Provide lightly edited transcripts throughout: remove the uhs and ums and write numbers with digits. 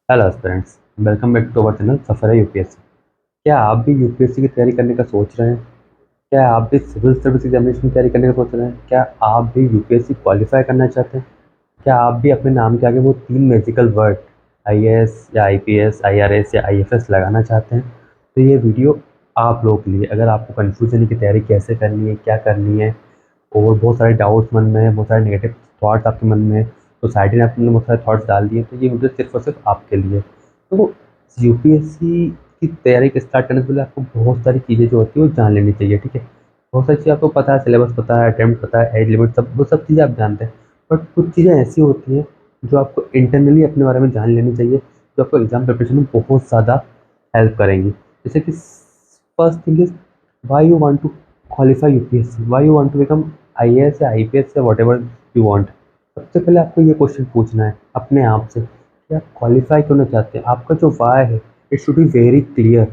Hello friends, welcome back to our channel Safar है UPSC. क्या आप भी यूपीएससी की तैयारी करने का सोच रहे हैं? क्या आप भी सिविल सर्विस एग्जामिनेशन की तैयारी करने का सोच रहे हैं? क्या आप भी यूपीएससी क्वालिफाई करना चाहते हैं? क्या आप भी अपने नाम के आगे वो 3 मैजिकल वर्ड आईएएस या आईपीएस, आईआरएस या आईएफएस लगाना चाहते हैं? तो ये वीडियो आप लोगों के लिए। अगर आपको कन्फ्यूजन है कि तैयारी कैसे करनी है, क्या करनी है, और बहुत सारे डाउट्स मन में है, बहुत सारे नेगेटिव थॉट्स आपके मन में है, सोसाइटी ने आपने बहुत सारे थॉट्स डाल दिए, तो ये वीडियो सिर्फ और सिर्फ आपके लिए। तो यूपीएससी की तैयारी के स्टार्ट करने से पहले आपको बहुत सारी चीज़ें जो होती है वो जान लेनी चाहिए, ठीक है। बहुत सारी चीज़ें आपको पता है, सिलेबस पता है, अटेम्प्ट पता है, एज लिमिट, सब वो सब चीज़ें आप जानते हैं। बट कुछ चीज़ें ऐसी होती हैं जो आपको इंटरनली अपने बारे में जान लेनी चाहिए, जो आपको एग्जाम प्रिपरेशन में बहुत ज़्यादा हेल्प करेंगी। जैसे कि first thing is why you want to qualify UPSC, why you want to become IAS या आईपीएस या वॉट एवर यू वांट। सबसे पहले आपको ये क्वेश्चन पूछना है अपने आप से कि आप क्वालिफाई क्यों ना चाहते हैं। आपका जो वाई है, it should be very clear.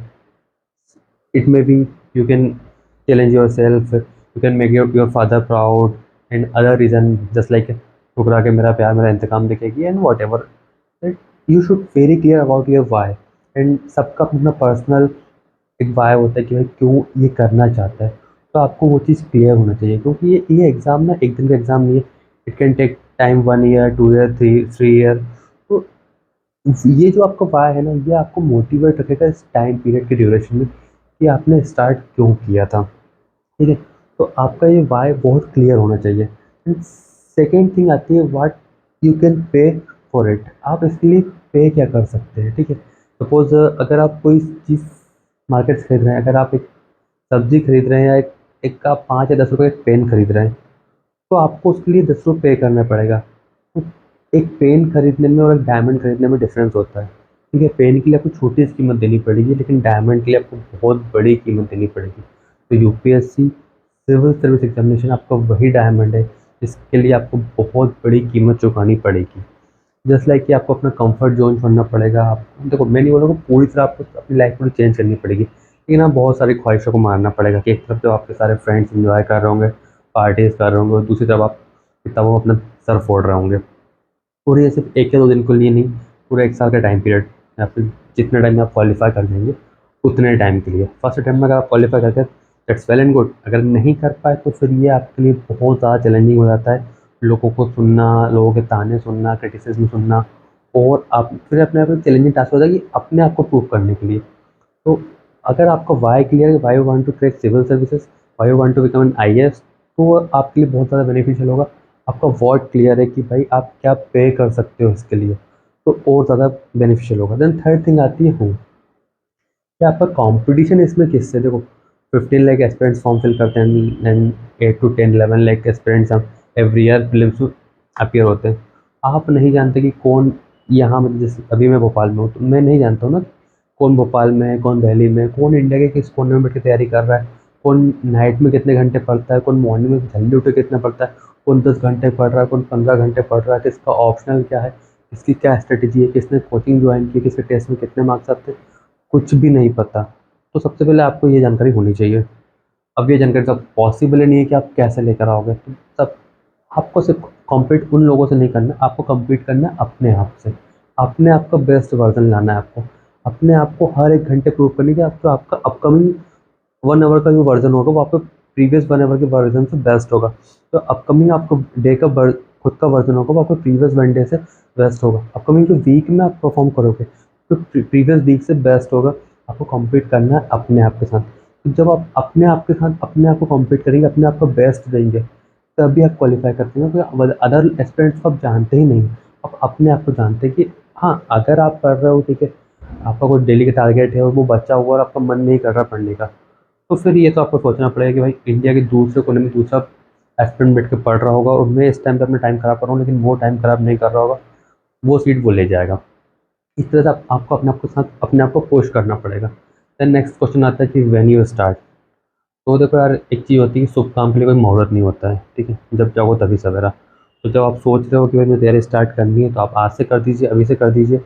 It may be you can challenge yourself, you can make your father proud, and other reason just like ठुकरा के मेरा प्यार मेरा इंतकाम देखेगी and whatever. You should very clear about your why. And सबका अपना personal एक वाई होता है कि भाई क्यों ये करना चाहता है। तो आपको वो चीज़ क्लियर होना चाहिए, क्योंकि ये एग्ज़ाम ना एक दिन का एग्ज़ाम नहीं है। It can take time, 1 year, 2 year, three year. तो ये जो आपका वाई है ना, ये आपको मोटिवेट रखेगा इस टाइम पीरियड के ड्यूरेशन में कि आपने स्टार्ट क्यों किया था, ठीक है। तो आपका ये वाई बहुत क्लियर होना चाहिए। एंड सेकेंड थिंग आती है what you can pay for it. आप इसके लिए पे क्या कर सकते हैं, ठीक है। सपोज अगर आप कोई चीज़ मार्केट से खरीद रहे हैं, अगर आप एक सब्जी खरीद रहे हैं या एक आप 5 या 10 रुपये का पेन खरीद रहे हैं, तो आपको उसके लिए 10 रुपये पे करना पड़ेगा। तो एक पेन खरीदने में और एक डायमंड खरीदने में डिफरेंस होता है, ठीक है। पेन के लिए आपको छोटी सी कीमत देनी पड़ेगी, लेकिन डायमंड के लिए आपको बहुत बड़ी कीमत देनी पड़ेगी। तो यूपीएससी सिविल सर्विस एग्जामिनेशन आपका वही डायमंड है जिसके लिए आपको बहुत बड़ी कीमत चुकानी पड़ेगी। जस्ट लाइक कि आपको अपना कंफर्ट जोन छोड़ना पड़ेगा। आप देखो, मैं नहीं बोलूँगा पूरी तरह आपको अपनी लाइफ पूरी चेंज करनी पड़ेगी, लेकिन आप बहुत सारी ख्वाहिशों को मारना पड़ेगा कि एक तरफ तो आपके सारे फ्रेंड्स इंजॉय कर रहे होंगे, पार्टीज कर रहे होंगे, और दूसरी तरफ आप किताबों में अपना सर फोड़ रहे होंगे। पूरे ये सिर्फ 1 या 2 दिन के लिए नहीं, पूरा 1 साल का टाइम पीरियड, या फिर जितने टाइम में आप क्वालिफाई कर लेंगे उतने टाइम के लिए। फर्स्ट अटैम्प्ट में अगर आप क्वालिफाई करते हैं, दैट्स वेल एंड गुड। अगर नहीं कर पाए तो फिर ये आपके लिए बहुत ज़्यादा चैलेंजिंग हो जाता है। लोगों को सुनना, लोगों के ताने सुनना, क्रिटिसिज्म सुनना, और आप फिर अपने आप में चैलेंजिंग टास्क होता है कि अपने आप को प्रूव करने के लिए। तो अगर आपका वाई क्लियर है, why you want to crack civil services, why you want to become an IAS, तो वो आपके लिए बहुत ज़्यादा बेनिफिशियल होगा। आपका व्हाट क्लियर है कि भाई आप क्या पे कर सकते हो इसके लिए, तो और ज़्यादा बेनिफिशियल होगा। देन थर्ड थिंग आती है हूँ, क्या आपका कंपटीशन इसमें किससे। देखो, 15 लाख एस्पिरेंट्स फॉर्म फिल करते हैं, एंड 8 to 10, 11 लाख एस्पिरेंट्स हम एवरी ईयर फिल्म अपीयर होते हैं। आप नहीं जानते कि कौन यहाँ, मतलब जैसे अभी मैं भोपाल में हूँ, तो मैं नहीं जानता हूँ ना कौन भोपाल में है, कौन दिल्ली में है, कौन इंडिया के किस कोने में बैठ के तैयारी कर रहा है, कौन नाइट में कितने घंटे पढ़ता है, कौन मॉर्निंग में जल्दी उठ के कितना पढ़ता है, कौन 10 घंटे पढ़ रहा है, कौन 15 घंटे पढ़ रहा है, किसका ऑप्शनल क्या है, किसकी क्या स्ट्रेटेजी है, किसने कोचिंग ज्वाइन की, किसके टेस्ट में कितने मार्क्स आते हैं, कुछ भी नहीं पता। तो सबसे पहले आपको ये जानकारी होनी चाहिए। अब ये जानकारी सब पॉसिबल ही नहीं है कि आप कैसे लेकर आओगे, तो सब आपको सिर्फ कॉम्पीट उन लोगों से नहीं करना, आपको कम्पीट करना है अपने आप से। अपने आप का बेस्ट वर्जन लाना है आपको। अपने आप को हर एक घंटे प्रूव करने की, आपको आपका अपकमिंग 1 आवर का जो वर्जन होगा वो आपका प्रीवियस 1 आवर के वर्जन से बेस्ट होगा। तो अपकमिंग आपको डे का खुद का वर्जन होगा वो आपको प्रीवियस 1 डे से बेस्ट होगा। अपकमिंग जो वीक में आप परफॉर्म करोगे तो प्रीवियस वीक से बेस्ट होगा। आपको कम्पीट करना है अपने आप के साथ। तो जब आप अपने आप के साथ अपने आप को कम्पीट करेंगे, अपने आप को बेस्ट देंगे, तभी आप क्वालिफाई करते हैं। क्योंकि अदर एस्पिरेंट्स को आप जानते ही नहीं, आप अपने आप को जानते हैं कि हाँ, अगर आप पढ़ रहे हो, ठीक है, आपका कोई डेली का टारगेट है और वो बचा हुआ और आपका मन नहीं कर रहा पढ़ने का, तो फिर ये तो आपको सोचना पड़ेगा कि भाई इंडिया के दूसरे कोने में दूसरा एस्पिरेंट बैठ के पढ़ रहा होगा और मैं इस टाइम पे अपना टाइम खराब कर रहा हूँ, लेकिन वो टाइम खराब नहीं कर रहा होगा, वो सीट वो ले जाएगा। इस तरह से आपको अपने आप के साथ अपने आप को पुश करना पड़ेगा। देन नेक्स्ट क्वेश्चन आता है कि व्हेन यू स्टार्ट। तो देखो यार, एक चीज़ होती है कि शुभ काम के लिए कोई मुहूर्त नहीं होता है, ठीक है। जब चाहो तभी सवेरा। तो जब आप सोच रहे हो कि भाई मुझे तैयारी स्टार्ट करनी है, तो आप आज से कर दीजिए, अभी से कर दीजिए।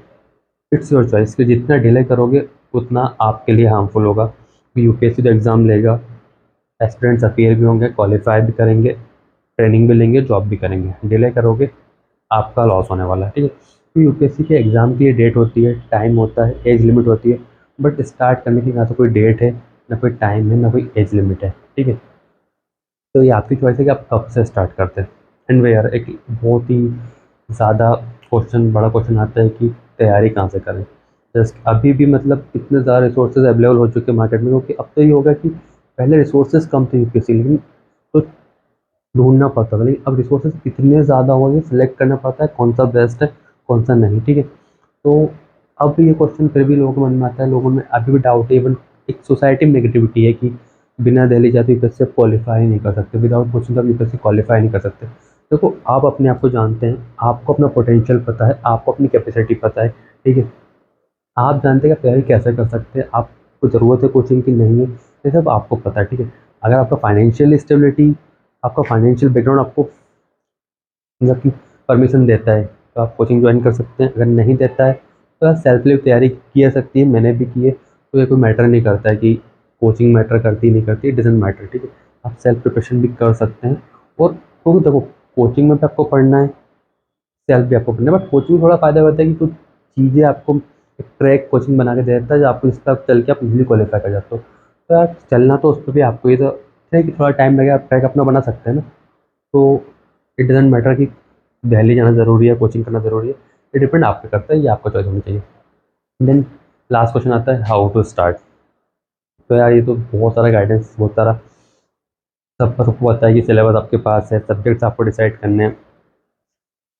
इट्स योर चॉइस कि जितना डिले करोगे उतना आपके लिए हार्मफुल होगा। यूपीएससी तो एग्ज़ाम लेगा, एस्पिरेंट्स अपीयर भी होंगे, क्वालिफाई भी करेंगे, ट्रेनिंग भी लेंगे, जॉब भी करेंगे। डिले करोगे, आपका लॉस होने वाला है, ठीक है। तो यूपीएससी के एग्ज़ाम की डेट होती है, टाइम होता है, एज लिमिट होती है, बट स्टार्ट करने की ना तो कोई डेट है, ना कोई टाइम है, ना कोई एज लिमिट है, ठीक है। तो ये आपकी चॉइस है कि आप कब से स्टार्ट करते हैं। एंड वे यार एक बहुत ही ज़्यादा क्वेश्चन, बड़ा क्वेश्चन आता है कि तैयारी कहाँ से करें। जस्ट अभी भी मतलब इतने ज़्यादा रिसोर्सेज अवेलेबल हो चुके हैं मार्केट में, क्योंकि अब तो ये होगा कि पहले रिसोर्सेज कम थे यूपीएससी, लेकिन तो ढूँढना पड़ता था, लेकिन अब रिसोर्सेज इतने ज़्यादा हो गए, सिलेक्ट करना पड़ता है कौन सा बेस्ट है, कौन सा नहीं, ठीक है। तो अब ये क्वेश्चन फिर भी लोगों के मन में आता है, लोगों में अभी भी डाउट है, इवन एक सोसाइटी में नेगेटिविटी है कि बिना दिल्ली जाते यूपीएससी क्वालिफाई नहीं कर सकते, विदाउट कोचिंग का यूपीएससी क्वालिफाई नहीं कर सकते। देखो आप अपने आप को जानते हैं, आपको अपना पोटेंशियल पता है, आपको अपनी कैपेसिटी पता है, ठीक है। आप जानते हैं कि आप तैयारी कैसे कर सकते हैं, आपको ज़रूरत है कोचिंग की नहीं है, ये सब आपको पता है, ठीक है। अगर आपका फाइनेंशियल स्टेबिलिटी, आपका फाइनेंशियल बैकग्राउंड आपको मतलब कि परमिशन देता है तो आप कोचिंग ज्वाइन कर सकते हैं, अगर नहीं देता है तो आप सेल्फ लिव तैयारी की जा सकती है, मैंने भी की है। तो ये कोई मैटर नहीं करता है कि कोचिंग मैटर करती नहीं करती, डजेंट मैटर, ठीक है। आप सेल्फ प्रिपरेशन भी कर सकते हैं। और तो देखो कोचिंग में भी आपको पढ़ना है, सेल्फ भी आपको पढ़ना है, बट कोचिंग में थोड़ा फ़ायदा होता है कि कुछ चीज़ें आपको एक ट्रैक कोचिंग बना के दे देता है, जो आपको इस पर चल के आप इजीली क्वालिफाई कर जाते हो। तो यार चलना तो उस पर भी आपको, ये तो है कि थोड़ा टाइम लगेगा, आप ट्रैक अपना बना सकते हैं ना। तो इट डजेंट मैटर कि दिल्ली जाना ज़रूरी है, कोचिंग करना ज़रूरी है, ये डिपेंड आप पे करता है, ये आपका चॉइस होनी चाहिए। देन लास्ट क्वेश्चन आता है हाउ टू स्टार्ट। तो यार ये तो बहुत सारा गाइडेंस, बहुत सारा सबको पता है कि सिलेबस आपके पास है, सब्जेक्ट्स आपको डिसाइड करने हैं,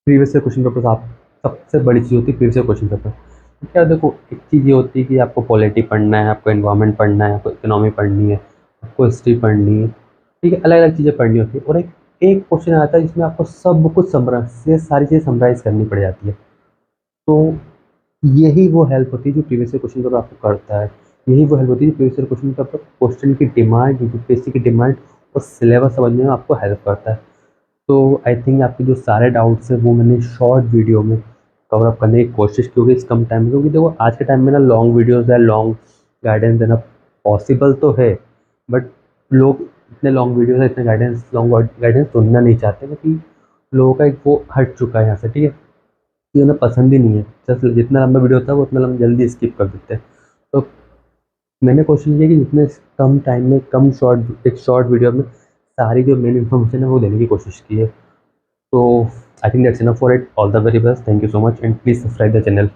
प्रीवियस ईयर क्वेश्चन पेपर्स आप, सबसे बड़ी चीज़ होती है प्रीवियस ईयर क्वेश्चन पेपर। तो क्या देखो एक चीज़ ये होती है कि आपको पॉलिटी पढ़ना है, आपको एनवायरनमेंट पढ़ना है, आपको इकोनॉमी पढ़नी है, आपको हिस्ट्री पढ़नी है, ठीक है, अलग अलग चीज़ें पढ़नी होती है। और एक एक क्वेश्चन आता है जिसमें आपको सब कुछ समराइज, ये सारी चीज़ें समराइज करनी पड़ जाती है। तो यही वो हेल्प होती है जो प्रीवियस ईयर क्वेश्चन पेपर आपको करता है। यही वो हेल्प होती है जो previous year question paper question की डिमांड, यूपीएससी की डिमांड और सिलेबस समझने में आपको हेल्प करता है। तो आई थिंक आपके जो सारे डाउट्स हैं वो मैंने शॉर्ट वीडियो में कवर अप करने की कोशिश की होगी इस कम टाइम में, क्योंकि देखो आज के टाइम में ना लॉन्ग वीडियोस या लॉन्ग गाइडेंस देना पॉसिबल तो है, बट लोग इतने लॉन्ग वीडियोस, इतने गाइडेंस, लॉन्ग गाइडेंस सुनना नहीं चाहते, क्योंकि लोगों का एक वो हट चुका है यहाँ से, ठीक है। ये उन्हें पसंद ही नहीं है, जस्ट जितना लंबा वीडियो होता है वो उतना लंबा जल्दी स्किप कर देते हैं। तो मैंने कोशिश की कि जितने कम टाइम में, कम शॉर्ट, एक शॉर्ट वीडियो में सारी जो मेन इन्फॉर्मेशन है वो देने की कोशिश की है। So I think that's enough for it. All the very best. Thank you so much, and please subscribe the channel.